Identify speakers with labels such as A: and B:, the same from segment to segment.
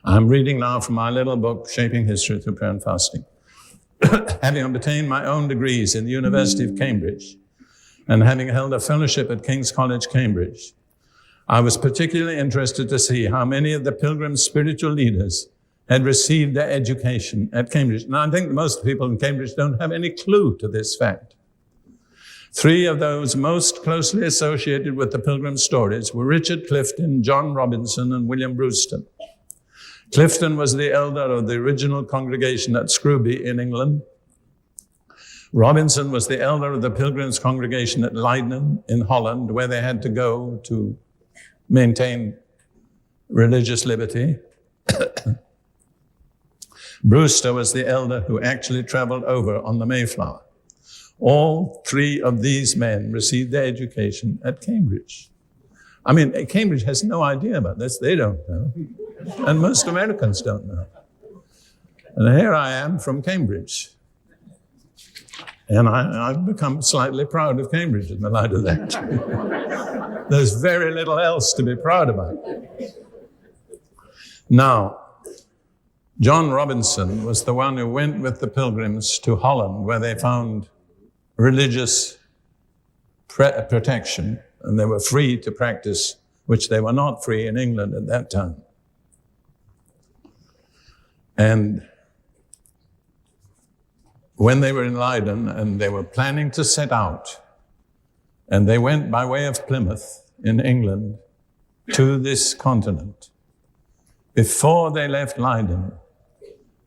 A: I'm reading now from my little book, Shaping History Through Prayer and Fasting. Having obtained my own degrees in the University of Cambridge and having held a fellowship at King's College, Cambridge, I was particularly interested to see how many of the Pilgrims' spiritual leaders had received their education at Cambridge. Now, I think most people in Cambridge don't have any clue to this fact. 3 of those most closely associated with the Pilgrim stories were Richard Clifton, John Robinson, and William Brewster. Clifton was the elder of the original congregation at Scrooby in England. Robinson was the elder of the Pilgrims congregation at Leiden in Holland, where they had to go to maintain religious liberty. Brewster was the elder who actually traveled over on the Mayflower. All 3 of these men received their education at Cambridge. I mean, Cambridge has no idea about this. They don't know. And most Americans don't know. And here I am from Cambridge. And I've become slightly proud of Cambridge in the light of that. There's very little else to be proud about. Now, John Robinson was the one who went with the Pilgrims to Holland, where they found religious protection, and they were free to practice, which they were not free in England at that time. And when they were in Leiden and they were planning to set out, and they went by way of Plymouth in England to this continent, before they left Leiden,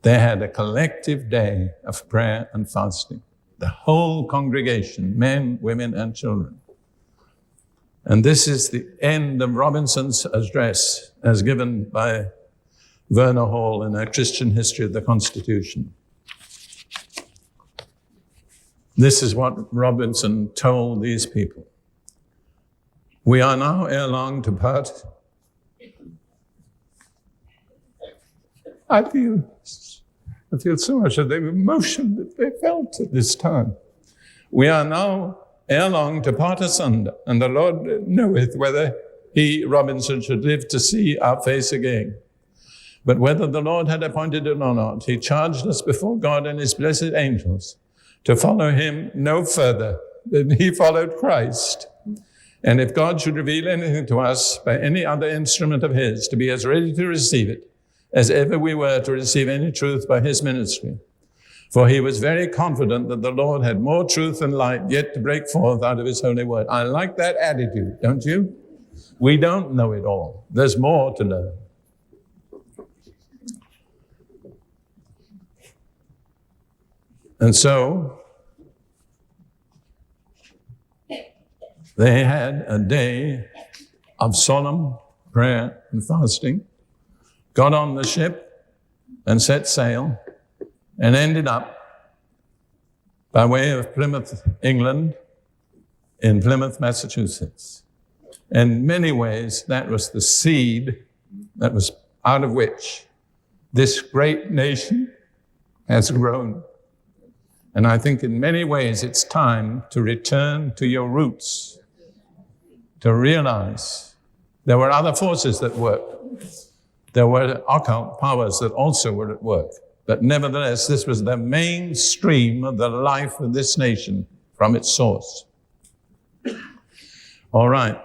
A: they had a collective day of prayer and fasting. The whole congregation, men, women, and children. And this is the end of Robinson's address as given by Verner Hall in A Christian History of the Constitution. This is what Robinson told these people. We are now ere long to part. I feel so much of the emotion that they felt at this time. We are now ere long to part asunder, and the Lord knoweth whether he, Robinson, should live to see our face again. But whether the Lord had appointed it or not, he charged us before God and his blessed angels to follow him no further than he followed Christ. And if God should reveal anything to us by any other instrument of his, to be as ready to receive it as ever we were to receive any truth by his ministry. For he was very confident that the Lord had more truth and light yet to break forth out of his holy word. I like that attitude, don't you? We don't know it all. There's more to learn. And so, they had a day of solemn prayer and fasting, got on the ship and set sail, and ended up by way of Plymouth, England, in Plymouth, Massachusetts. In many ways, that was the seed that was out of which this great nation has grown. And I think in many ways it's time to return to your roots, to realize there were other forces that worked. There were occult powers that also were at work. But nevertheless, this was the mainstream of the life of this nation from its source. All right.